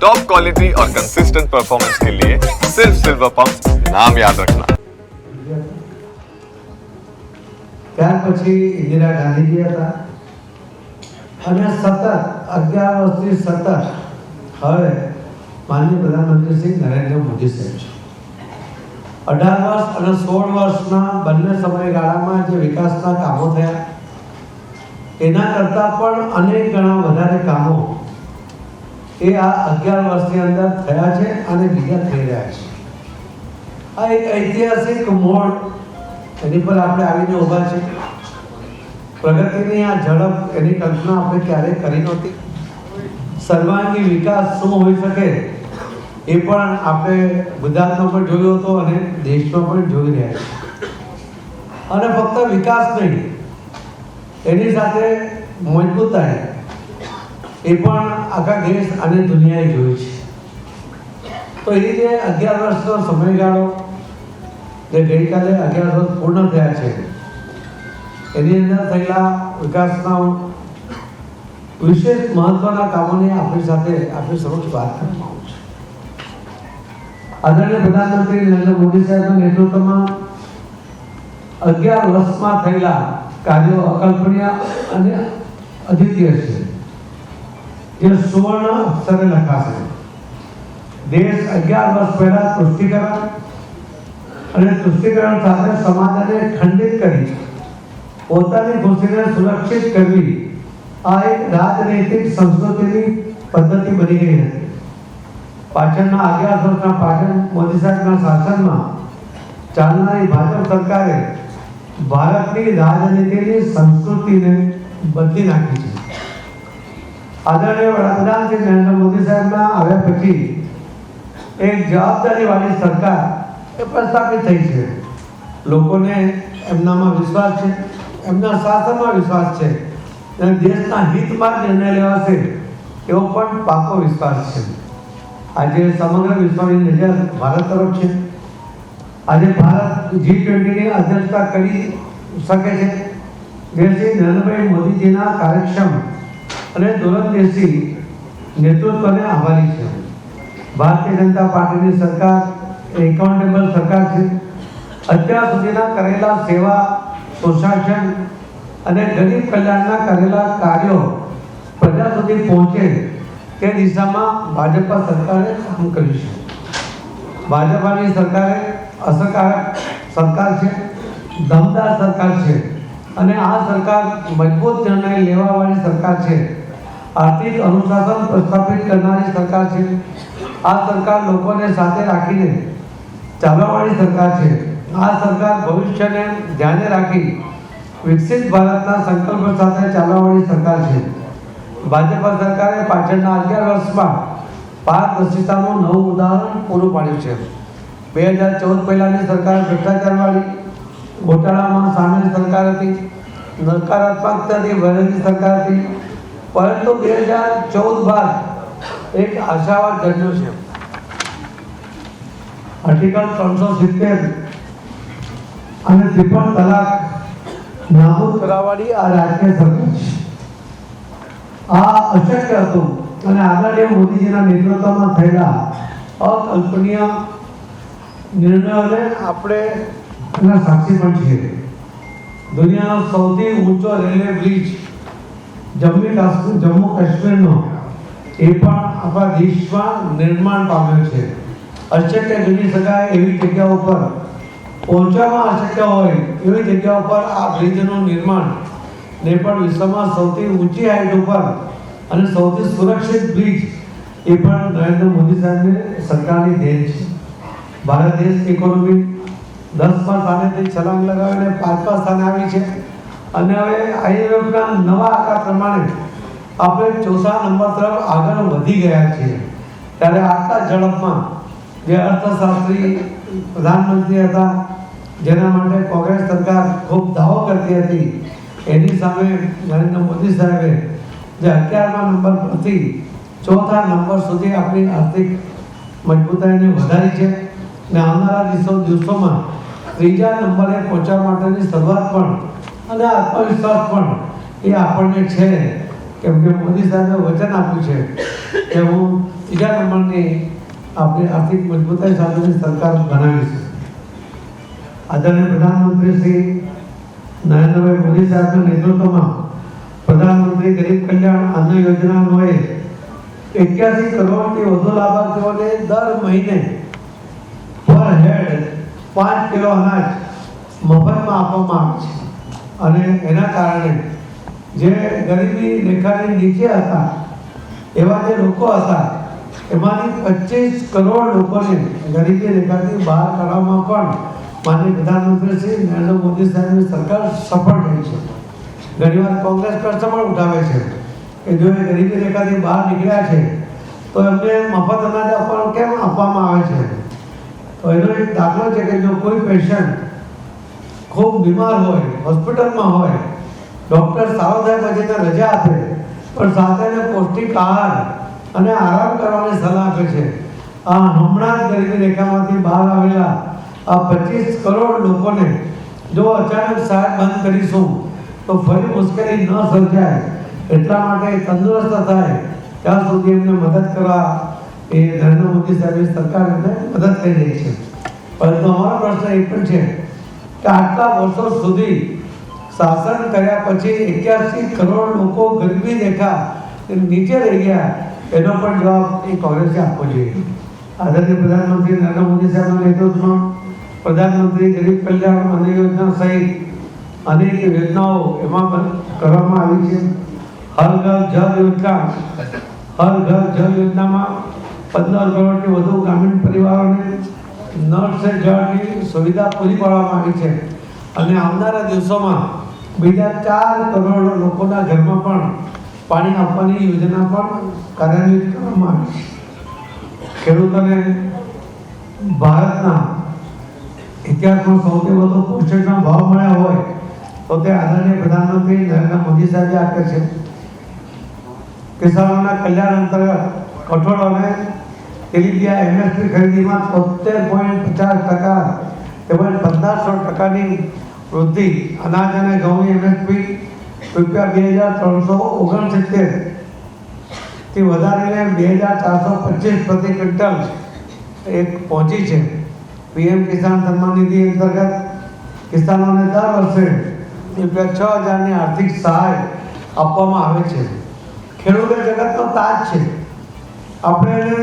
Top quality और consistent performance के लिए सिर्फ सिल्वर पंप नाम याद रखना। ત્યાર પછી ઇન્દિરા ગાંધીજી હતા અને સતત 11 વર્ષથી સતત હવે માનનીય પ્રધાનમંત્રી શ્રી નરેન્દ્ર મોદી સાહેબ છે। 18 વર્ષ અને 16 વર્ષના બંને સમયગાળામાં જે વિકાસના કામો થયા એના કરતાં પણ અનેક ગણા વધારે કામો એ આ 11 વર્ષની અંદર થયા છે અને બીજા થઈ રહ્યા છે। આ એક ઐતિહાસિક મોડ એની પર આપણે આવીને ઊભા છે। પ્રગતિની આ ઝડપ એની કલ્પના આપણે ક્યારેય કરી નહોતી। સર્વાંગી વિકાસ શું હોઈ શકે એ પણ આપણે ગુજરાતમાં પણ જોયો હતો અને દેશમાં પણ જોઈ રહ્યા છીએ। અને ફક્ત વિકાસ નહીં, એની સાથે મજબૂતાઈ એ પણ આખા દેશ અને દુનિયાએ જોઈ છે। તો એ જે 11 વર્ષનો સમયગાળો જે ગઈકાલે 11 વર્ષ પૂર્ણ થયા છે એની અંદર થયેલા વિકાસના વિશેષ મહત્વના કામોની આપણી સાથે આપણી સમક્ષ વાત કરવામાં આવશે। આદરણીય પ્રધાનમંત્રી નરેન્દ્ર મોદી સાહેબના નેતૃત્વમાં 11 વર્ષમાં થયેલા કાર્યો અકલ્પનીય અને અદ્વિતીય છે, જે સુવર્ણ અક્ષરે લખાશે। દેશ 11 વર્ષ પહેલા તૃષ્ટિકરણ અને તૃષ્ટિકરણ સાથે સમાજને ખંડિત કરી પોતાની ખુશીને સુરક્ષિત કરવી આ એક રાજનૈતિક સંસ્કૃતિની પદ્ધતિ બની ગઈ હતી। પાછળના 11 વર્ષના પાછળ મોદી સાહેબના શાસનમાં ચાલનારી ભાજપ સરકારે ભારતની રાજનીતિની સંસ્કૃતિને બદલી નાખી છે। આદરણીય વડાપ્રધાન શ્રી નરેન્દ્ર મોદી સાહેબના આવ્યા પછી એક જવાબદારીવાળી સરકાર એ પ્રસ્થાપિત થઈ છે। લોકોને એમનામાં વિશ્વાસ છે, એમના શાસનમાં વિશ્વાસ છે અને દેશના હિતમાં નિર્ણય લેવાશે એવો પણ પાકો વિશ્વાસ છે। આજે સમગ્ર વિશ્વની નજર ભારત તરફ છે। આજે ભારત G20ની અધ્યક્ષતા કરી શકે છે। શ્રી નરેન્દ્રભાઈ મોદીજીના કાર્યક્ષમ અને દૂરંદેશી નેતૃત્વને આભારી છે। ભારતીય જનતા પાર્ટીની સરકાર એકાઉન્ટેબલ સરકાર છે। અત્યાર સુધીના કરેલા સેવા, સુશાસન અને ગરીબ કલ્યાણના કરેલા કાર્યો પ્રજા સુધી પહોંચે તે દિશામાં ભાજપા સરકારે કામ કર્યું છે। ભાજપાની સરકારે અસરકારક સરકાર છે, દમદાર સરકાર છે અને આ સરકાર મજબૂત નિર્ણય લેવાવાળી સરકાર છે। આર્થિક અનુશાસન પ્રસ્થાપિત કરનારી સરકાર છે। આ સરકાર લોકોને સાથે રાખીને ચાલવાવાળી સરકાર છે। આ સરકાર ભવિષ્યને ધ્યાને રાખી વિકસિત ભારતના સંકલ્પ સાથે ચાલવાવાળી સરકાર છે। ભાજપા સરકારે પાછળના 11 વર્ષમાં પારદર્શિતાનું નવું ઉદાહરણ પૂરું પાડ્યું છે। 2014 પહેલાની સરકાર ભ્રષ્ટાચારવાળી, ઘોટાળામાં સામેલ સરકાર હતી, નકારાત્મકતાથી ભરેલી સરકાર હતી, પરંતુ 2014 બાદ એક આશાવાદ જન્મ્યો છે। આર્ટિકલ 370 અને ત્રિપલ તલાક નાબૂદ કરવાવાળી આ રાજકીય સરકાર છે। આ અશક્ય હતું અને આદરણીય મોદીજીના નેતૃત્વમાં થયેલા અકલ્પનીય નિર્ણયોને આપણે એના સાક્ષી પણ છીએ। દુનિયાનો સૌથી ઊંચો રેલવે બ્રિજ જમ્મુ કાશ્મીરનો એ પણ આપણા દેશમાં નિર્માણ પામ્યો છે। અશક્ય ગણી શકાય એવી જગ્યા ઉપર પહોંચવામાં અશક્ય હોય એવી જગ્યા ઉપર આ બ્રિજનું નિર્માણ ને પણ વિશ્વમાં સૌથી ઊંચી હાઈટ ઉપર અને સૌથી સુરક્ષિત બ્રિજ એ પણ નરેન્દ્ર મોદી સાહેબની સરકારની દેન છે। ભારત દેશ ઇકોનોમી 10મા સ્થાનેથી છલાંગ લગાવીને 5મા સ્થાને આવી છે અને હવે IMFના નવા આંકડા પ્રમાણે આપણે 4થા નંબર તરફ આગળ વધી ગયા છીએ। ત્યારે આટલા ઝડપમાં જે અર્થશાસ્ત્રી પ્રધાનમંત્રી હતા, જેના માટે કોંગ્રેસ સરકાર ખૂબ દાવો કરતી હતી, એની સામે નરેન્દ્ર મોદી સાહેબે જે 11મા નંબર પરથી 4થા નંબર સુધી આપણી આર્થિક મજબૂતાઈને વધારી છે અને આવનારા દિવસોમાં 3જા નંબરે પહોંચવા માટેની શરૂઆત પણ અને આત્મવિશ્વાસ પણ એ આપણને છે, કેમ કે મોદી સાહેબે વચન આપ્યું છે કે હું ત્રીજા નંબરની આપણી આર્થિક મજબૂતાઈ સાથેની સરકાર બનાવી છે. આદરણીય પ્રધાનમંત્રી શ્રી નરેન્દ્રભાઈ મોદી સાહેબના નેતૃત્વમાં પ્રધાનમંત્રી ગરીબ કલ્યાણ અન્ન યોજના અન્વયે 81 કરોડથી વધુ લાભાર્થીઓને દર મહિને પર હેડ 5 કિલો અનાજ મફતમાં આપવામાં આવે છે. અને એના કારણે જે ગરીબી રેખાની નીચે હતા એવા જે લોકો હતા એમાંથી 25 કરોડ લોકોને ગરીબી રેખાથી બહાર કાઢવામાં પણ માનનીય પ્રધાનમંત્રી શ્રી નરેન્દ્ર મોદી સાહેબની સરકાર સફળ રહી છે. ઘણીવાર કોંગ્રેસ પ્રશ્ન પણ ઉઠાવે છે કે જો એ ગરીબી રેખાથી બહાર નીકળ્યા છે તો એમને મફત અનાજ આપવાનું કેમ આપવામાં આવે છે. તો એનો એક દાખલો છે કે જો કોઈ પેશન્ટ ખૂબ બીમાર હોય, હોસ્પિટલમાં હોય, ડૉક્ટર સારો થાય પછી એને રજા આપે પણ સાથે એને પૌષ્ટિક આહાર અને આરામ કરવાની સલાહ આપે છે. આ હમણાં જ ગરીબી રેખામાંથી બહાર આવેલા આ 25 કરોડ લોકોને જો અચાનક સહાય બંધ કરીશું તો ફરી મુશ્કેલી ન સર્જાય એટલા માટે તંદુરસ્ત થાય ત્યાં સુધી એમને મદદ કરવા એ નરેન્દ્ર મોદી સાહેબની સરકાર એમને મદદ કરી રહી છે. પરંતુ અમારો પ્રશ્ન એ પણ છે કે આટલા વર્ષો સુધી શાસન કર્યા પછી 81 કરોડ લોકો ગરીબી રેખા નીચે રહી ગયા એનો પણ જવાબ એ કોંગ્રેસે આપવો જોઈએ. આદરણીય પ્રધાનમંત્રી નરેન્દ્ર મોદી સાહેબના નેતૃત્વમાં પ્રધાનમંત્રી ગરીબ કલ્યાણ અન્ન યોજના સહિત અનેક યોજનાઓ એમાં કરવામાં આવી છે. હર ઘર જલ યોજનામાં 15 કરોડથી વધુ ગ્રામીણ પરિવારોને નળ સે જળની સુવિધા પૂરી પાડવામાં આવી છે. અને આવનારા દિવસોમાં બીજા 4 કરોડ લોકોના ઘરમાં પણ પાણી આપવાની યોજના પણ કાર્યાન્વિત કરવામાં આવી છે. ખેડૂતોને ભારતના ઇતિહાસમાં સૌથી વધુ પોષણના ભાવ મળ્યા હોય તો તે આદરણીય પ્રધાનમંત્રી નરેન્દ્ર મોદી સાહેબે આપ્યા છે. કિસાનોના કલ્યાણ અંતર્ગત કઠોળ અને તેલીબિયા એમએસપી ખરીદીમાં 73.50% તેમજ 1500%ની વૃદ્ધિ, અનાજ અને ઘઉંની એમએસપી ₹2,369 થી વધારીને 2,425 પ્રતિ ક્વિન્ટલ એક પહોંચી છે. પીએમ કિસાન સન્માન નિધિ અંતર્ગત કિસાનોને દર વર્ષે ₹6,000ની આર્થિક સહાય આપવામાં આવે છે. ખેડૂત જગતનો તાજ છે. આપણે એને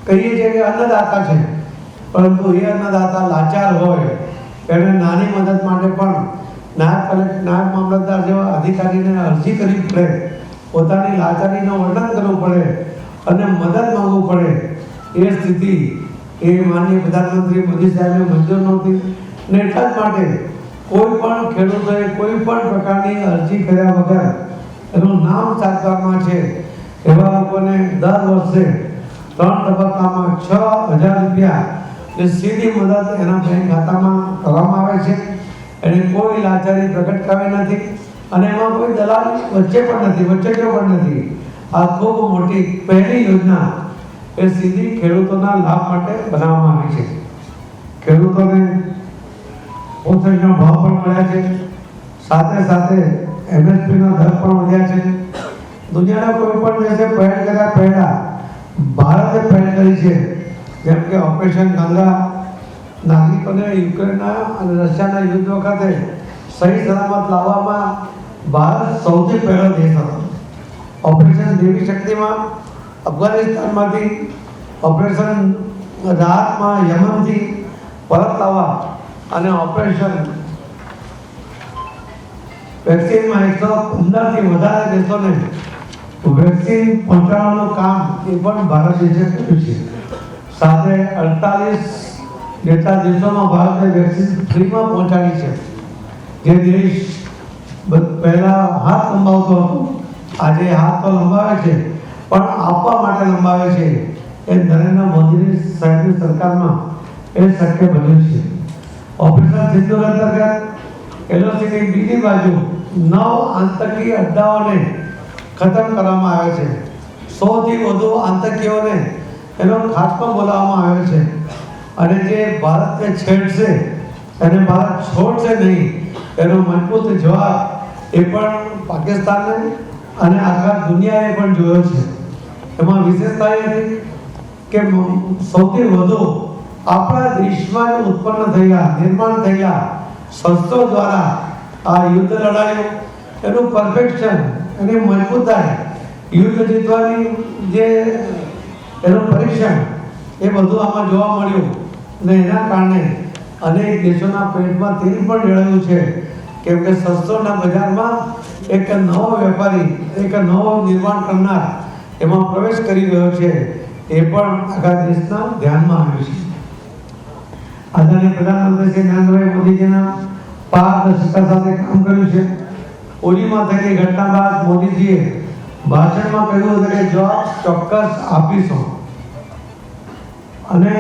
કહીએ છીએ કે અન્નદાતા છે, પરંતુ એ અન્નદાતા લાચાર હોય એને નાની મદદ માટે પણ નાયબ મામલતદાર જેવા અધિકારીને અરજી કરવી પડે, પોતાની લાચારીનું વર્ણન કરવું પડે અને મદદ માંગવું પડે. એ સ્થિતિ એ માનનીય પ્રધાનમંત્રી મોદી સાહેબને મંજૂર નહોતી ને એટલા જ માટે કોઈ પણ ખેડૂતોએ કોઈ પણ પ્રકારની અરજી કર્યા વગર એનું નામ સાચવવામાં છે એવા લોકોને દર વર્ષે 3 તબક્કામાં ₹6,000 ની સીધી મદદ એના બેંક ખાતામાં કરવામાં આવે છે. એને કોઈ લાચારી પ્રગટ કરાવી નથી અને એમાં કોઈ દલાલ વચ્ચેજો પણ નથી. આ ખૂબ મોટી પહેલી યોજના એ સીધી ખેડૂતોના લાભ માટે બનાવવામાં આવી છે. ખેડૂતોને પોષણના ભાવ પણ મળ્યા છે, સાથે સાથે એમએસપીના દર પણ વધ્યા છે. દુનિયાના કોઈ પણ દેશે પહેલ કર્યા પહેલા ભારતે પહેલ કરી છે. જેમ કે ઓપરેશન ગંગા, નાગરિકોને યુક્રેનના અને રશિયાના યુદ્ધ વખતે સહી સલામત લાવવામાં ભારત સૌથી પહેલો દેશ હતો. ઓપરેશન દેવી શક્તિમાં અફઘાનિસ્તાનમાંથી, ઓપરેશન રાહતમાં યમનથી પરત લાવવા અને ઓપરેશન વેક્સિનમાં 115થી વધારે દેશોને વેક્સિન પહોંચાડવાનું કામ એ પણ ભારત દેશે કર્યું છે. સાથે 48 જેટલા દેશોમાં ભારતે વેક્સિન ફ્રીમાં પહોંચાડી છે. જે દેશ પહેલા હાથ લંબાવતો હતો આજે હાથ તો લંબાવે છે પણ આપવા માટે લંબાવે છે. એ નરેન્દ્ર મોદીની સાહેબની સરકારમાં એ શક્ય બન્યું છે. ઓપરેશન સિંદૂર અંતર્ગત એલઓસીની બીજી બાજુ 9 આતંકી અડ્ડાઓને ખતમ કરવામાં આવે છે. 100થી વધુ આતંકીઓને એનો ખાત્મો બોલાવવામાં આવ્યો છે. અને જે ભારતને છેડશે એને ભારત છોડશે નહીં એનો મજબૂત જવાબ એ પણ પાકિસ્તાનને અને આખા દુનિયાએ પણ જોયો છે. એમાં વિશેષતા એ હતી કે સૌથી વધુ આપણા દેશમાં ઉત્પન્ન થયેલા નિર્માણ થયેલા શસ્ત્રો દ્વારા આ યુદ્ધ લડાયું એનું પરફેક્શન એની મજબૂતાઈ યુદ્ધ જીતવાની જે એનું પરીક્ષણ એ બધું આમાં જોવા મળ્યું અને એના કારણે અનેક દેશોના પેટમાં તેલ પણ જળાયું છે કેમ કે શસ્ત્રોના બજારમાં એક નવો વેપારી એક નવો નિર્માણ કરનાર એમાં પ્રવેશ કરી રહ્યો છે એ પણ આખા દેશના ધ્યાનમાં આવ્યું છે. આદરણીય પ્રધાનમંત્રી શ્રી નરેન્દ્રભાઈ મોદીજીના પારદર્શિતા સાથે કામ કર્યું છે. ઓલીમાં થયેલી ઘટના બાદ મોદીજીએ ભાષણમાં કહ્યું હતું કે જવાબ ચોક્કસ આપીશું અને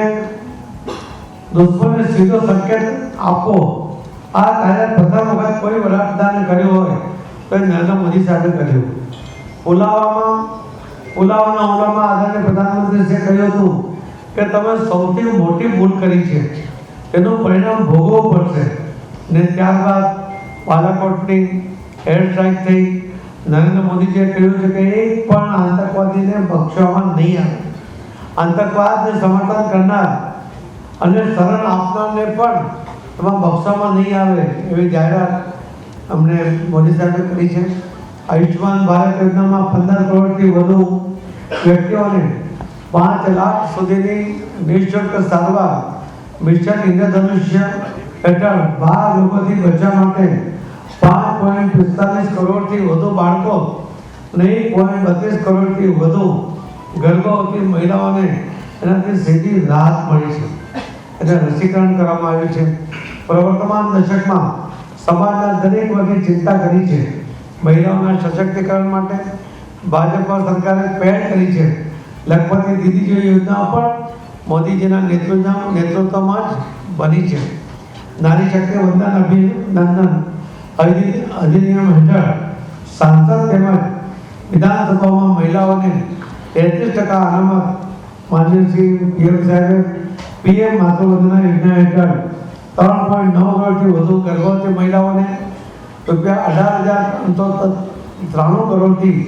દુશ્મનને સીધો સંકેત આપો. આ કાર્ય પ્રથમ વખત કોઈ વડાપ્રધાને કર્યું હોય તો નરેન્દ્ર મોદી સાહેબે કર્યું. પુલાવાના હુમલામાં આદરણીય પ્રધાનમંત્રીએ કહ્યું હતું કે તમે સૌથી મોટી ભૂલ કરી છે, એનું પરિણામ ભોગવવું પડશે. ને ત્યારબાદ બાલાકોટની એર સ્ટ્રાઇક થઈ. નરેન્દ્ર મોદીજીએ કહ્યું છે કે એક પણ આતંકવાદીને બક્ષવામાં નહીં આવે. આતંકવાદને સમર્થન કરનાર અને શરણ આપનારને પણ એમાં બક્ષવામાં નહીં આવે એવી જાહેરાત અમને મોદી સાહેબે કરી છે. આયુષ્માન ભારત યોજનામાં 15 કરોડથી વધુ વ્યક્તિઓને 5 લાખ સુધીની નિઃશુલ્ક સારવાર મિશન ઇન્દ્રધનુષ્ય હેઠળ 12 લોકોથી બચવા માટે 5.45 કરોડથી વધુ બાળકો અને 1.32 કરોડથી વધુ ગર્ભવતી મહિલાઓને એનાથી સીધી રાહત મળી છે. એને રસીકરણ કરવામાં આવ્યું છે. પ્રવર્તમાન દશકમાં સમાજના દરેક વર્ગે ચિંતા કરી છે. મહિલાઓના સશક્તિકરણ માટે ભાજપ સરકારે પહેલ કરી છે. લખપતિ દીદી જેવી યોજના પણ મોદીજીના નેતૃત્વમાં જ બની છે. નારી શક્તિ વંદન અભિનંદન અધિનિયમ હેઠળ સાંસદ તેમજ વિધાનસભામાં મહિલાઓને 33% અનામત માન્ય શ્રી પીએમ સાહેબે પીએમ માતૃવંદના યોજના હેઠળ 3.9 કરોડથી વધુ ગર્ભવતી મહિલાઓને ₹18,593 કરોડથી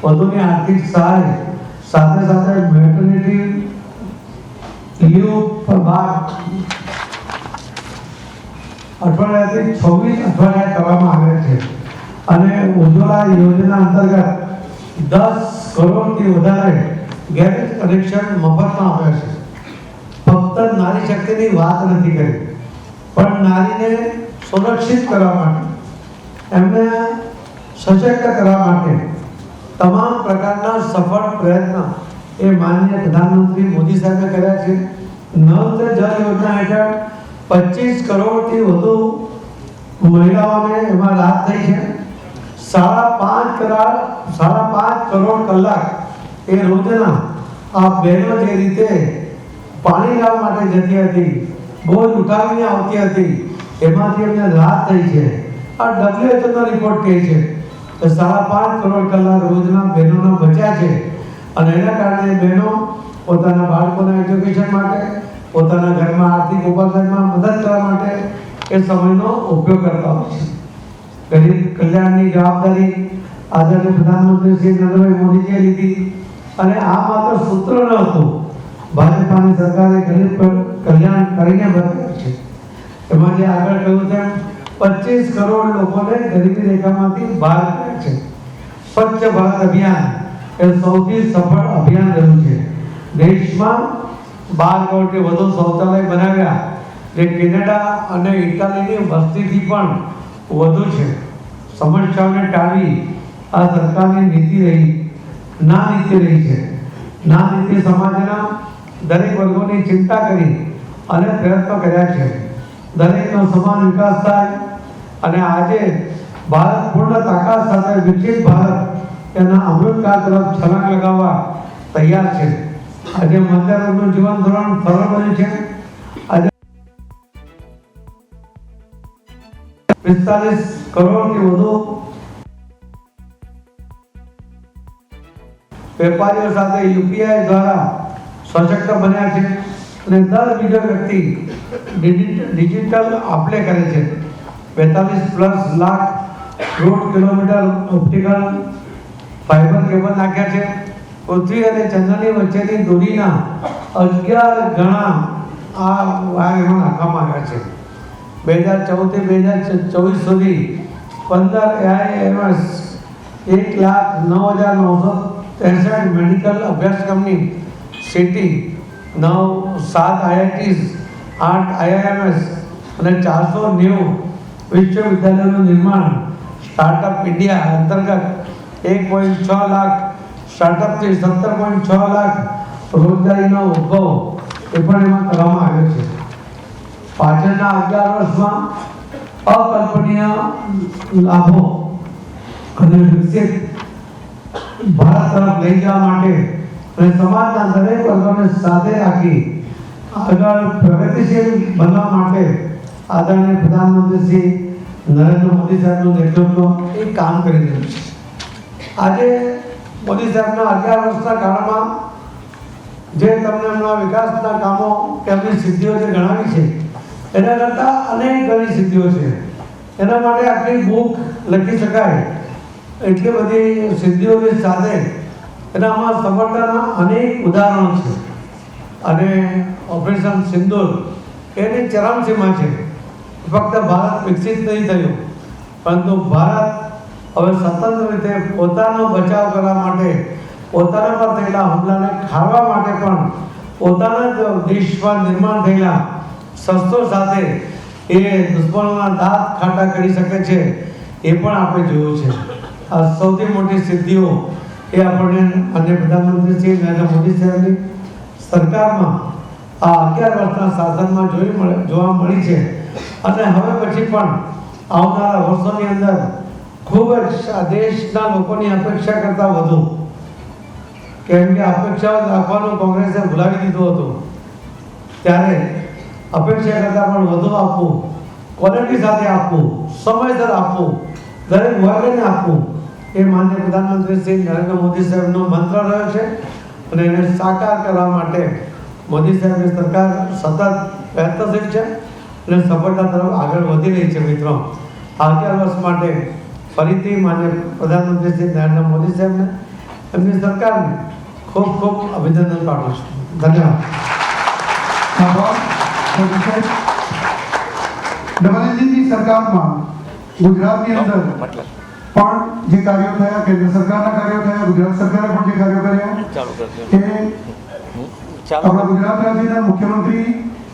વધુની આર્થિક સહાય સાથે સાથે મેટર્નિટી લીવ પર 12 અઠવાડિયાથી 26 અઠવાડિયા કરવામાં આવે છે અને ઉજ્જવલા યોજના અંતર્ગત 10 કરોડથી વધારે ગેસ કનેક્શન મફતમાં આપ્યા છે. ફક્ત નારી શક્તિની વાત નથી કરી પણ નારીને સુરક્ષિત કરવા માટે એમને સશક્ત કરવા માટે તમામ પ્રકારના સફળ પ્રયત્ન એ માનનીય પ્રધાનમંત્રી મોદી સાહેબે કર્યા છે. નલ સે જલ યોજના હેઠળ 25 કરોડથી વધુ મહિલાઓને એમાં રાહત થઈ છે. 5.5 કરોડ કલાક એ રોજના આ બહેનો જે રીતે પાણી લાવવા માટે જતી હતી, બોજ ઉઠાવીને આવતી હતી, એમાંથી એમને રાહત થઈ છે. આ WHO રિપોર્ટ કહે છે કે 5.5 કરોડ કલાક રોજના બહેનોના બચ્યા છે અને એના કારણે બહેનો પોતાના બાળકોના એજ્યુકેશન માટે, પોતાના ઘરમાં આર્થિક ઉપાર્જનમાં મદદ કરવા માટે એ સમયનો ઉપયોગ કરતા હોય છે. ગરીબ કલ્યાણની જવાબદારી આદરણીય પ્રધાનમંત્રી શ્રી નરેન્દ્રભાઈ મોદીજીએ લીધી અને આ માત્ર સૂત્ર ન હતું. ભાજપાની સરકારે ગરીબ કલ્યાણ કરીને બતાવ્યું છે. એમાં જે આગળ કહ્યું તેમ 25 કરોડ લોકોને ગરીબી રેખામાંથી બહાર કાઢ્યા છે. સ્વચ્છ ભારત અભિયાન એ સૌથી સફળ અભિયાન રહ્યું છે. દેશમાં 12 કરોડથી વધુ શૌચાલય બનાવ્યા જે કેનેડા અને ઇટાલીની વસ્તીથી પણ વધુ છે. સમસ્યાઓને ટાળવી આ સરકારની નીતિ રહી છે. ના નીતિ સમાજના દરેક વર્ગોની ચિંતા કરી અને પ્રયત્નો કર્યા છે. દરેકનો સમાન વિકાસ થાય અને આજે ભારત પૂર્ણ તાકાત સાથે વિકસિત ભારત એના અમૃતકાળ તરફ છલાંગ લગાવવા તૈયાર છે. આજે મધ્યમ વર્ગનું જીવન ધોરણ સરળ બન્યું છે. આજે 45 કરોડથી વધુ વેપારીઓ સાથે યુપીઆઈ દ્વારા સશક્ત બન્યા છે અને દર બીજો વ્યક્તિ ડિજિટલ આપલે કરે છે. 42+ lakh road kilometre optical fibre cable નાખ્યા છે પૃથ્વી અને ચંદ્રની વચ્ચેની દૂરીના 11 ગણા આ વાયરમાં નાખવામાં આવ્યા છે. 2014 થી 2024 સુધી 15 AIMS 1,09,963 મેડિકલ અભ્યાસક્રમની સિટી 7 IITs 8 IIMS અને 490 વિશ્વવિદ્યાલયોનું નિર્માણ સ્ટાર્ટઅપ ઇન્ડિયા અંતર્ગત 1.6 લાખ સ્ટાર્ટઅપથી 17.6 લાખ રોજગારીનો ઉદ્ભવ એ પણ એમાં કરવામાં આવ્યો છે. પાછળના 11 વર્ષમાં અકલ્પનીય લાભો અને વિકસિત ભારત તરફ લઈ જવા માટે અને સમાજના દરેક વર્ગોને સાથે રાખી આગળ પ્રગતિશીલ બનવા માટે આદરણીય પ્રધાનમંત્રી શ્રી નરેન્દ્ર મોદી સાહેબનું નેતૃત્વ એ કામ કરી રહ્યું છે. આજે મોદી સાહેબના 11 વર્ષના કાળમાં જે તમને એમના વિકાસના કામો તેમની સિદ્ધિઓ જે ગણાવી છે એના કરતાં અનેક ઘણી સિદ્ધિઓ છે. એના માટે આખી બુક લખી શકાય એટલી બધી સિદ્ધિઓની સાથે એનામાં સફળતાના અનેક ઉદાહરણો છે. અને ઓપરેશન સિંદૂર એની ચરમસીમા છે. ફક્ત ભારત વિકસિત નહીં થયું, પરંતુ ભારત હવે સ્વતંત્ર રીતે પોતાનો બચાવ કરવા માટે, પોતાના પર થયેલા હુમલાને ખાળવા માટે પણ પોતાના જ દેશમાં નિર્માણ થયેલા શસ્ત્રો સાથે એ દુશ્મનોના દાંત ખાટા કરી શકે છે એ પણ આપણે જોયું છે. આ સૌથી મોટી સિદ્ધિઓ એ આપણને માનનીય પ્રધાનમંત્રી શ્રી નરેન્દ્ર મોદી સાહેબની સરકારમાં આ 11 વર્ષના શાસનમાં જોવા મળી છે. અને હવે પછી પણ આવનારા વર્ષોની અંદર ખૂબ જ આ દેશના લોકોની અપેક્ષા કરતાં વધુ, કેમ કે અપેક્ષાઓ રાખવાનું કોંગ્રેસે ભૂલાવી દીધું હતું, ત્યારે અપેક્ષા કરતાં પણ વધુ આપવું, ક્વોલિટી સાથે આપવું, સમયસર આપવું, દરેક વર્ગને આપવું એ માનનીય પ્રધાનમંત્રી શ્રી નરેન્દ્ર મોદી સાહેબનો મંત્ર રહ્યો છે. અને એને સાકાર કરવા માટે મોદી સાહેબની સરકાર સતત પ્રયત્નશીલ છે અને સફળતા તરફ આગળ વધી રહી છે. મિત્રો, આ 11 વર્ષ માટે ફરીથી માનનીય પ્રધાનમંત્રી શ્રી નરેન્દ્ર મોદી સાહેબને, એમની સરકારને ખૂબ ખૂબ અભિનંદન પાઠવું છું. ધન્યવાદ. ડબલ એન્જિનની સરકારમાં ગુજરાતની અંદર પણ જે કાર્યો થયા, કેન્દ્ર સરકારના કાર્યો થયા, ગુજરાત સરકારે પણ જે કાર્યો કર્યા એ આપણા ગુજરાત રાજ્યના મુખ્યમંત્રી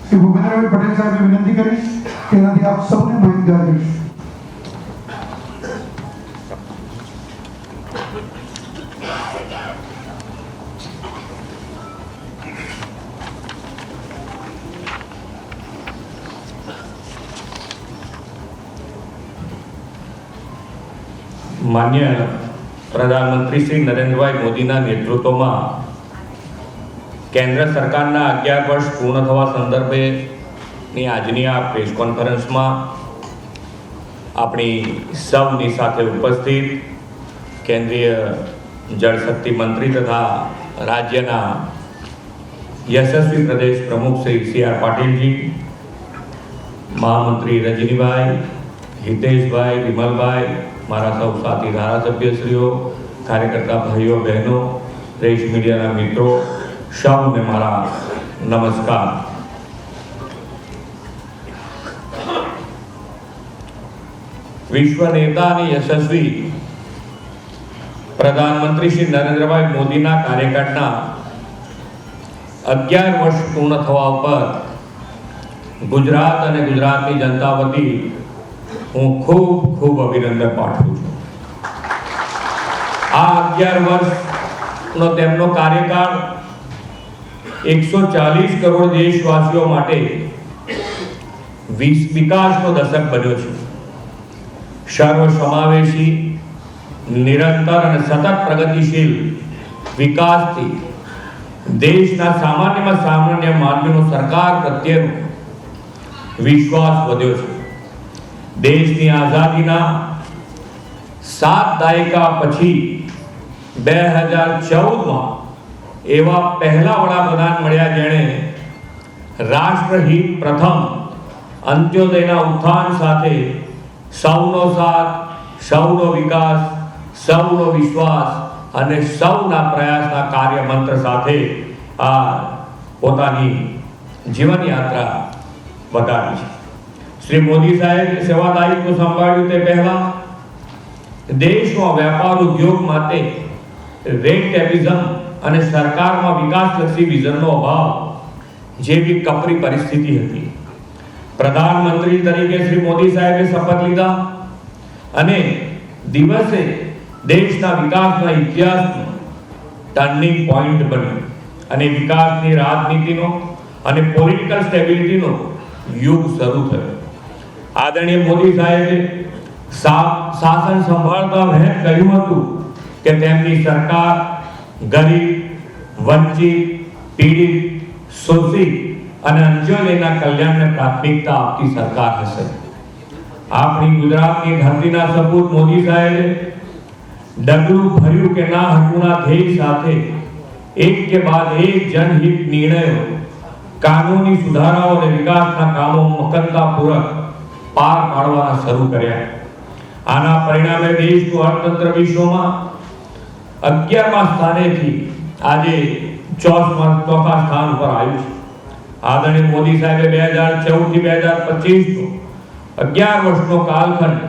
શ્રી ભૂપેન્દ્રભાઈ પટેલ સાહેબે વિનંતી કરી કે એનાથી આપ સૌને માહિતગાર કરીશ. માન્ય પ્રધાનમંત્રી શ્રી નરેન્દ્રભાઈ મોદીના નેતૃત્વમાં કેન્દ્ર સરકારના 11 વર્ષ પૂર્ણ થવા સંદર્ભેની આજની આ પ્રેસ કોન્ફરન્સમાં આપણી સૌની સાથે ઉપસ્થિત કેન્દ્રીય જળશક્તિ મંત્રી તથા રાજ્યના યશસ્વી પ્રદેશ પ્રમુખ શ્રી CR પાટીલજી, મહામંત્રી રજનીભાઈ, હિતેશભાઈ, વિમલભાઈ, મારા સૌ સાથી ધારાસભ્યશ્રીઓ, કાર્યકર્તા ભાઈઓ બહેનો, પ્રેસ મીડિયાના મિત્રો, સૌને મારા નમસ્કાર. વિશ્વ નેતા અને યશસ્વી પ્રધાનમંત્રી શ્રી નરેન્દ્રભાઈ મોદીના કાર્યકાળના 11 વર્ષ પૂર્ણ થવા ઉપર ગુજરાત અને ગુજરાતની જનતા વતી હું ખૂબ ખૂબ અભિનંદન પાઠવું છું. આ 11 વર્ષનો તેમનો કાર્યકાળ 140 કરોડ દેશવાસીઓ માટે વિકાસનો દશક બન્યો છે. સર્વ સમાવેશી, નિરંતર અને સતત પ્રગતિશીલ વિકાસથી દેશના સામાન્યમાં સામાન્ય માનવીનો સરકાર પ્રત્યેનો વિશ્વાસ વધ્યો છે. દેશની આઝાદીના 7 દાયકા પછી 2014માં એવા પહેલા વડાપ્રધાન મળ્યા જેણે રાષ્ટ્રહિત પ્રથમ, અંત્યોદયના ઉત્થાન સાથે સૌનો સાથ, સૌનો વિકાસ, સૌનો વિશ્વાસ અને સૌના પ્રયાસના કાર્ય મંત્ર સાથે આ પોતાની જીવન યાત્રા વધારી છે. શ્રી મોદી સાહેબે સેવા દાયિત્વ સંભાળ્યું તે પહેલા દેશમાં વેપાર ઉદ્યોગ માટે રેડ ટેપિઝમ અને સરકારમાં વિકાસલક્ષી વિઝનનો અભાવ જેવી કપરી પરિસ્થિતિ હતી. પ્રધાનમંત્રી તરીકે શ્રી મોદી સાહેબે શપથ લીધા અને દિવસે દેશના વિકાસના ઇતિહાસનું ટર્નિંગ પોઈન્ટ બન્યું અને વિકાસની રાજનીતિનો અને પોલિટિકલ સ્ટેબિલિટીનો યુગ શરૂ થયો. આદરણીય મોદી સાહેબે શાસન સંભાળતા વહેત કહ્યું હતું કે તેમની સરકાર ગરીબ, વંચિત, પીડિત, શોષિત અને અંત્યોદયના કલ્યાણને પ્રાથમિકતા આપતી સરકાર હશે. આપણી ગુજરાતની ધરતીના સપૂત મોદી સાહેબે ડગલું ભર્યું કે ના હટવુંના ધ્યેય સાથે એક કે બાદ એક જનહિત નિર્ણયો, કાનૂની સુધારાઓ અને વિકાસના કામો મક્કમતાપૂર્વક પાર પાડવાના શરૂ કર્યા. આના પરિણામે દેશનું અર્થતંત્ર વિશ્વમાં 11મા સ્થાનેથી આજે 4મા સ્થાન ઉપર આવ્યું છે. આદરણીય મોદી સાહેબે 2014 થી 2025 11 વર્ષનો કાલખંડ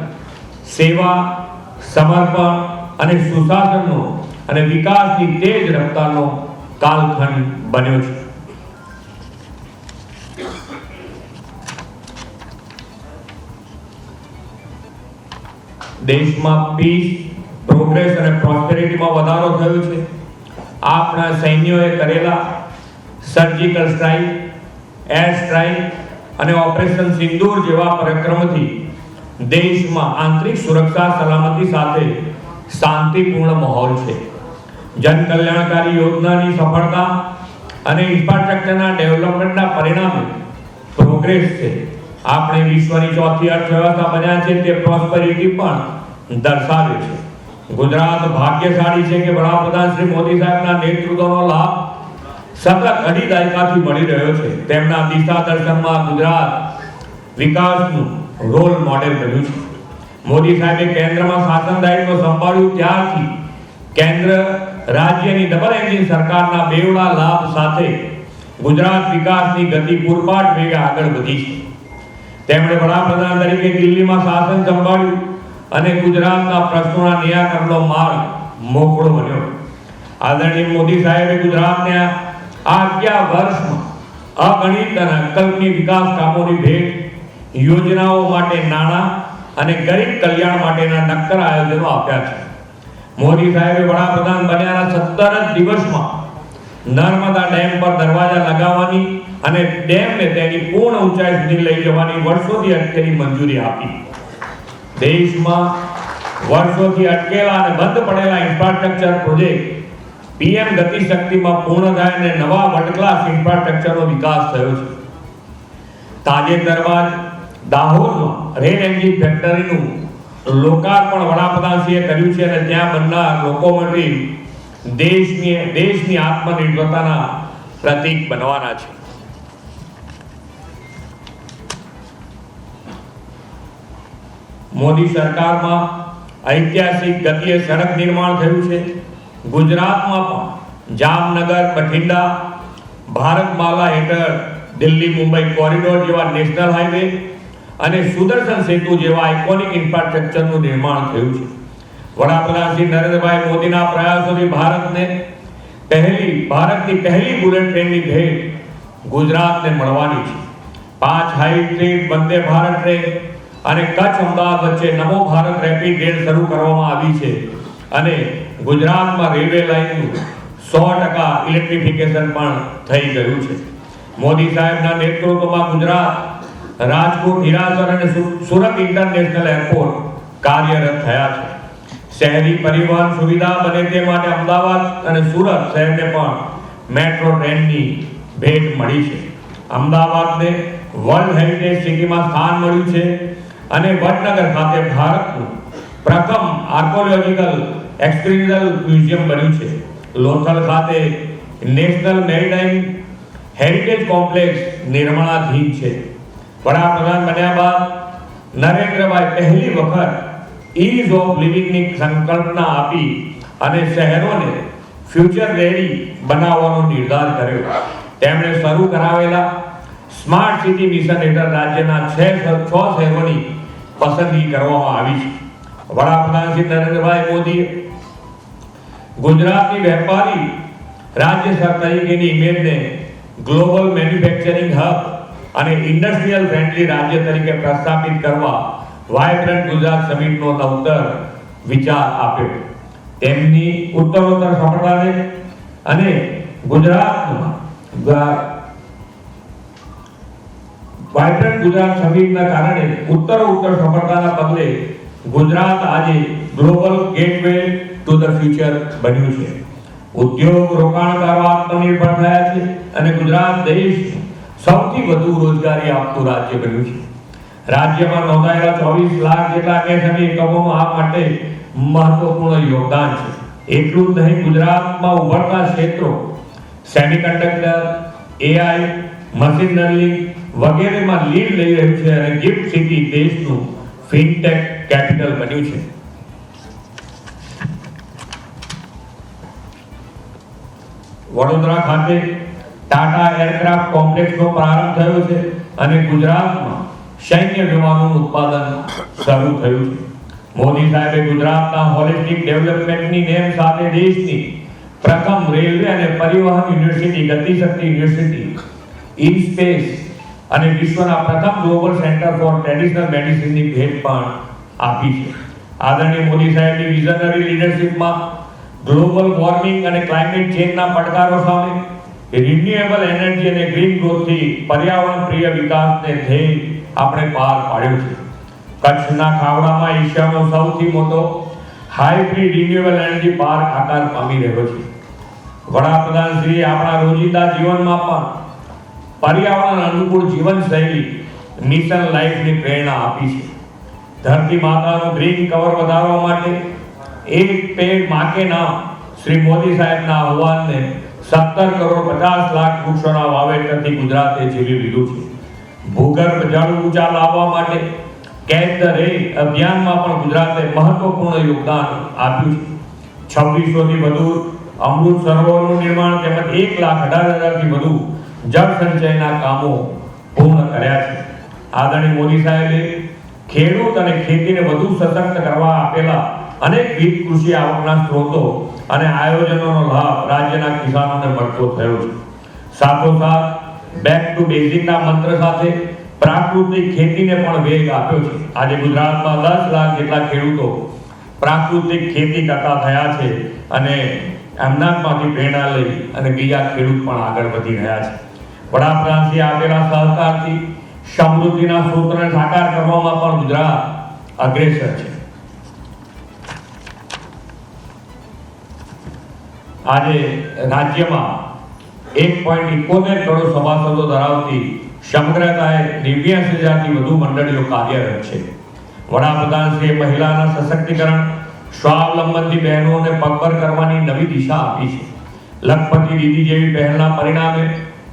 સેવા, સમર્પણ અને સુશાસનનો અને વિકાસની તેજ રફતારનો કાલખંડ બન્યો છે. દેશમાં પીસ, પ્રોગ્રેસ અને પ્રોસ્પેરિટીમાં વધારો થયો છે. આપણા સૈન્યોએ કરેલા સર્જિકલ સ્ટ્રાઇક, એર સ્ટ્રાઇક અને ઓપરેશન સિંદૂર જેવા પરાક્રમથી દેશમાં આંતરિક સુરક્ષા સલામતી સાથે શાંતિપૂર્ણ માહોલ છે. જન કલ્યાણકારી યોજનાની સફળતા અને ઇન્ફ્રાસ્ટ્રક્ચરના ડેવલપમેન્ટના પરિણામે પ્રોગ્રેસ છે. આપણે વિશ્વની ચોથી અર્થવ્યવસ્થા બન્યા છે તે પ્રોસ્પેરિટી પણ દર્શાવે છે. ગુજરાત ભાગ્યશાળી છે કે વડાપ્રધાન શ્રી મોદી સાહેબના નેતૃત્વનો લાભ સતત 2.5 દાયકાથી મળી રહ્યો છે. તેમના દિશા દર્શનમાં ગુજરાત વિકાસનું રોલ મોડેલ બન્યું છે. મોદી સાહેબે કેન્દ્રમાં શાસન દાયિત્વ સંભાળ્યું ત્યારથી કેન્દ્ર રાજ્યની ડબલ એન્જિન સરકારના બેવડા લાભ સાથે ગુજરાત વિકાસની ગતિ પૂરપાટ વેગે આગળ વધી છે. તેમણે વડાપ્રધાન તરીકે દિલ્હીમાં શાસન સંભાળ્યું અને ગુજરાતના પ્રશ્નોના નિરાકરણનો માર્ગ મોકળો બન્યો. આદરણીય મોદી સાહેબે ગુજરાતને આ 11 વર્ષમાં અગણિત અને અકલ્પનીય વિકાસ કામોની ભેટ, યોજનાઓ માટે નાણાં અને ગરીબ કલ્યાણ માટેના નક્કર આયોજનો આપ્યા છે. મોદી સાહેબે વડાપ્રધાન બન્યાના 17 જ દિવસમાં નર્મદા ડેમ પર દરવાજા લગાવવાની અને ડેમને તેની પૂર્ણ ઊંચાઈ સુધી લઈ જવાની વર્ષોથી અટકેલી મંજૂરી આપી. દેશમાં વર્ષોથી અટકેલા અને બંધ પડેલા ઇન્ફ્રાસ્ટ્રક્ચર પ્રોજેક્ટ પીએમ ગતિ શક્તિમાં પૂર્ણ થાય અને નવા વર્લ્ડ ક્લાસ ઇન્ફ્રાસ્ટ્રક્ચરનો વિકાસ થયો છે. તાજેતરમાં દાહોદમાં રેલ એન્જિન ફેક્ટરીનું લોકાર્પણ વડાપ્રધાનશ્રીએ કર્યું છે અને ત્યાં બનનાર લોકોમોટિવ દેશની આત્મનિર્ભરતાના પ્રતીક બનવાના છે. મોદી સરકારમાં ઐતિહાસિક ગતિએ સડક નિર્માણ થયું છે. ગુજરાતમાં પણ જામનગર, બઠિંડા, ભારતમાલા હેઠળ દિલ્હી મુંબઈ કોરિડોર જેવા નેશનલ હાઈવે અને સુદર્શન સેતુ જેવા આઇકોનિક ઇન્ફ્રાસ્ટ્રક્ચરનું નિર્માણ થયું છે. વડાપ્રધાન શ્રી નરેન્દ્રભાઈ મોદીના પ્રયાસોથી ભારતની પહેલી બુલેટ ટ્રેનની ભેટ ગુજરાતને મળવાની છે. 5 high speed Vande Bharat train અને કચ્છ અમદાવાદ વચ્ચે નમો ભારત રેપિડ રેલ શરૂ કરવામાં આવી છે અને ગુજરાતમાં રેલવે લાઇનનું 100% ઇલેક્ટ્રિફિકેશન પણ થઈ ગયું છે. મોદી સાહેબના નેતૃત્વમાં ગુજરાત, રાજકોટ, હીરાસર અને સુરત ઇન્ટરનેશનલ એરપોર્ટ કાર્યરત થયા છે. શહેરી પરિવહન સુવિધા બને તે માટે અમદાવાદ અને સુરત શહેરને પણ મેટ્રો ટ્રેનની ભેટ મળી છે. અમદાવાદને વર્લ્ડ હેરિટેજ સિટીમાં સ્થાન મળ્યું છે અને વડનગર ખાતે ભારતનું પ્રથમ આર્કોલોજીકલ એક્સપિરિયન્શિયલ મ્યુઝિયમ બન્યું છે. લોથલ ખાતે નેશનલ મેરીટાઈમ હેરિટેજ કોમ્પ્લેક્સ નિર્માણાધીન છે. વડાપ્રધાન બન્યા બાદ નરેન્દ્રભાઈ પહેલી વખત ઈઝ ઓફ લિવિંગની સંકલ્પના આપી અને શહેરોને ફ્યુચર રેડી બનાવવાનો નિર્ધાર કર્યો. તેમણે શરૂ કરાવેલા સ્માર્ટ સિટી મિશન હેઠળ રાજ્યના 6 શહેરોની પસંદગી કરવામાં આવી છે. વડાપ્રધાન શ્રી નરેન્દ્રભાઈ મોદીએ ગુજરાતની વેપારી રાજ્ય તરીકેની ઇમેજને ગ્લોબલ મેન્યુફેક્ચરિંગ હબ અને ઇન્ડસ્ટ્રીયલ ફ્રેન્ડલી રાજ્ય તરીકે પ્રસ્થાપિત કરવા વાઇબ્રન્ટ ગુજરાત સમિટનો નવતર વિચાર આપ્યો. તેમની ઉત્તરોત્તર સફળતાને અને ગુજરાતમાં વાઇબ્રન્ટ ગુજરાત સમિટના કારણે ઉત્તરોત્તર સફળતાના પગલે ગુજરાત આજે global gateway to the future બન્યું છે. ઉદ્યોગ રોકાણકારો આત્મનિર્ભર થયા છે અને ગુજરાત દેશનું સૌથી વધુ રોજગારી આપતું રાજ્ય બન્યું છે. રાજ્યમાં નોંધાયેલા 24 લાખ જેટલા MSME એકમોનું આ માટે મહત્વપૂર્ણ યોગદાન છે. એટલું જ નહીં, ગુજરાતમાં ઉભરતા ક્ષેત્રો સેમિકન્ડક્ટર, AI, મશીન લર્નિંગ વગેરેમાં લીડ લઈ રહ્યું છે અને ગિફ્ટ સિટી દેશનું ફિનટેક કેપિટલ બન્યું છે. વડોદરા ખાતે ટાટા એરક્રાફ્ટ કોમ્પ્લેક્સનો પ્રારંભ થયો છે અને ગુજરાતમાં સૈન્ય વિમાનોનું ઉત્પાદન શરૂ થયું છે. મોદી સાહેબે ગુજરાતના હોલિસ્ટિક ડેવલપમેન્ટની નેમ સાથે દેશની પ્રથમ રેલવે અને પરિવહન યુનિવર્સિટી, ગતિશક્તિ યુનિવર્સિટી, ઇન-સ્પેસ અને વિશ્વના પ્રથમ ગ્લોબલ સેન્ટર ફોર ટ્રેડિશનલ મેડિસિનની ભેટ પણ આપી છે. આદરણીય મોદી સાહેબની વિઝનરી લીડરશિપમાં ગ્લોબલ વોર્મિંગ અને ક્લાઇમેટ ચેન્જના પડકારો સામે રિન્યુએબલ એનર્જી અને ગ્રીન ગ્રોથથી પર્યાવરણ પ્રિય વિકાસને ધ્યેય આપણે પાર પાડ્યો છે. કચ્છના ખાવડામાં એશિયાનો સૌથી મોટો હાઇબ્રિડ રિન્યુએબલ એનર્જી પાર્ક આકાર પામી રહ્યો છે. વડાપ્રધાન શ્રી આપણા રોજિંદા જીવનમાં પણ પર્યાવરણ અનુકૂળ જીવનશૈલી મિશન લાઈફની પ્રેરણા આપી છે. ધરતી માતાનું ગ્રીન કવર વધારવા માટે એક પેડ માં કે નામ શ્રી મોદી સાહેબના આહવાનને 17 કરોડ 50 લાખ વૃક્ષોના વાવેતરથી ગુજરાતે ઝીલી લીધું છે. ભૂગર્ભ જળ ઊંચા લાવવા માટે કેચ ધ રેન અભિયાનમાં પણ ગુજરાતે મહત્વપૂર્ણ યોગદાન આપ્યું છે. 2600થી વધુ અમૃત સરોવરોનું નિર્માણ તેમજ 1,18,000થી વધુ જળ સંચયના કામો પૂર્ણ કર્યા છે. આદરણીય મોદી સાહેબે ખેડૂત અને ખેતીને વધુ સશક્ત કરવા આપેલા અનેકવિધ કૃષિ આવકના સ્ત્રોતો અને આયોજનોનો લાભ રાજ્યના કિસાનોને મળતો થયો છે. સાથોસાથ બેક ટુ બેઝિકના મંત્ર સાથે પ્રાકૃતિક ખેતીને પણ વેગ આપ્યો છે. આજે ગુજરાતમાં 10 લાખ જેટલા ખેડૂતો પ્રાકૃતિક ખેતી કરતા થયા છે અને એમનામાંથી પ્રેરણા લઈ અને બીજા ખેડૂત પણ આગળ વધી રહ્યા છે. વડાપ્રધાનશ્રી આપેલા સહકારથી સમૃદ્ધિના સૂત્રને સાકાર કરવામાં પણ ગુજરાત અગ્રેસર છે. આજે રાજ્યમાં 1.71 કરોડ સભાસદો ધરાવતી સમગ્રતાએ 89,000થી વધુ મંડળીઓ કાર્યરત છે. વડાપ્રધાનશ્રીએ મહિલાના સશક્તિકરણ, સ્વાવલંબનથી બહેનોને પગભર કરવાની નવી દિશા આપી છે. લખપતિ દીદી જેવી પહેલના પરિણામે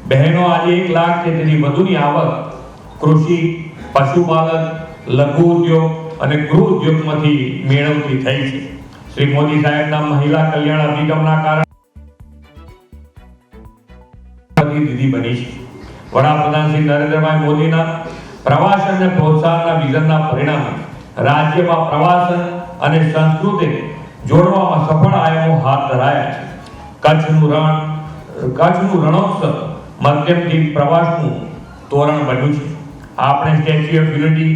બહેનો આજે 1 લાખ કે તેથી વધુની આવક કૃષિ, પશુપાલન, લઘુ ઉદ્યોગ અને ગૃહ ઉદ્યોગમાંથી મેળવતી થઈ છે. શ્રી મોદી સાહેબના મહિલા કલ્યાણ અભિગમના કારણે દીદી બની છે. વડાપ્રધાન શ્રી નરેન્દ્રભાઈ મોદીના પ્રવાસનને પ્રોત્સાહનના વિઝનના પરિણામે રાજ્યમાં પ્રવાસન અને સંસ્કૃતિને જોડવામાં સફળ આયામો હાથ ધરાયા છે. કચ્છનું રણોત્સવ માધ્યમથી પ્રવાસનું તોરણ બન્યું છે. આપણે સ્ટેચ્યુ ઓફ યુનિટી,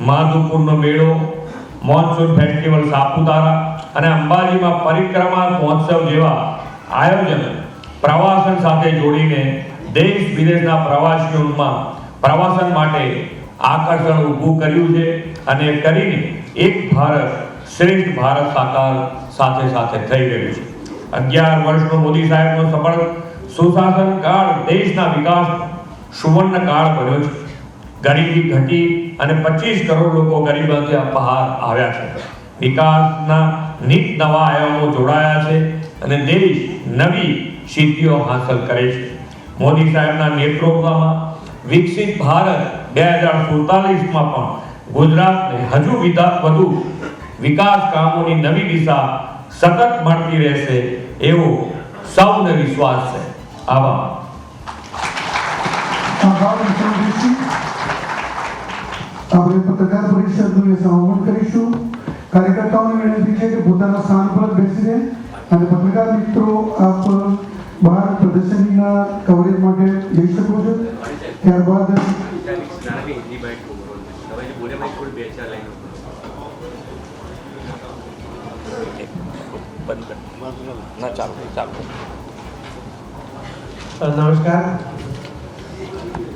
માધવપુરનો મેળો, મોન્સૂન ફેસ્ટિવલ સાપુતારા અને અંબાજીમાં પરિક્રમા મહોત્સવ જેવા આયોજનો પ્રવાસન સાથે જોડીને દેશ વિદેશના પ્રવાસીઓમાં પ્રવાસન માટે આકર્ષણ ઊભું કર્યું છે અને કરીને એક ભારત શ્રેષ્ઠ ભારત સાકાર સાથે સાથે થઈ રહ્યું છે. 11 વર્ષનો મોદી સાહેબનો સફળ સુશાસન કાળ દેશના વિકાસનો સુવર્ણ કાળ બન્યો છે. ગરીબી ઘટી અને 25 કરોડ લોકો ગરીબીમાંથી બહાર આવ્યા છે. વિકાસના નીત નવા આયામો જોડાયા છે અને દેશ નવી સિદ્ધિઓ હાંસલ કરે છે. મોદી સાહેબના નેતૃત્વમાં વિકસિત ભારત 2047માં પણ ગુજરાતને હજુ વધુ વિકાસ કામોની નવી દિશા સતત મળતી રહેશે એવો સૌને વિશ્વાસ છે. આભાર. આભાર વિક્રમજીતજી. આપણે પત્રકાર પરિષદનું એ સમાપન કરીશું. કાર્યકર્તાઓને વિનંતી છે કે પોતાના સ્થાન પર બેસી રહે અને પત્રકાર મિત્રો આપ બહાર પ્રદર્શનીના કવરેજ માટે જઈ શકો છો. ત્યારબાદ नमस्कार.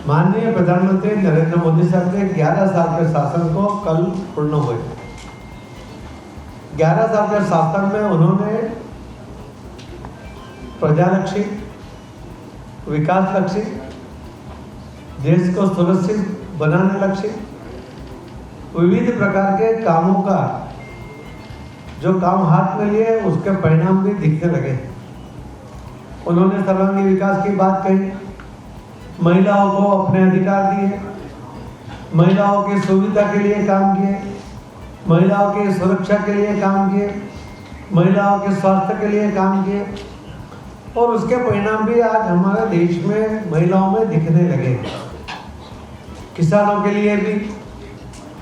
माननीय प्रधानमंत्री नरेंद्र मोदी साहब के 11 साल के शासन को कल पूर्ण हुए. 11 साल के शासन में उन्होंने प्रजालक्षी, विकास लक्षी, देश को सुरक्षित बनाने लक्षी विविध प्रकार के कामों का जो काम हाथ में लिए उसके परिणाम भी दिखने लगे. उन्होंने सर्वांगीण विकास की बात कही, महिलाओं को अपने अधिकार दिए, महिलाओं की सुविधा के लिए काम किए, महिलाओं की सुरक्षा के लिए काम किए, महिलाओं के स्वास्थ्य के लिए काम किए और उसके परिणाम भी आज हमारे देश में महिलाओं में दिखने लगे. किसानों के लिए भी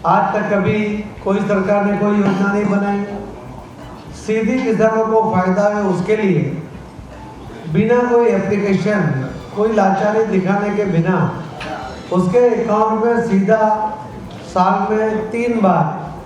आज तक कभी कोई सरकार ने कोई योजना नहीं बनाई. सीधी किसानों को फायदा है उसके लिए बिना कोई एप्लीकेशन, कोई लाचारी दिखाने के बिना उसके अकाउंट में सीधा साल में 3 बार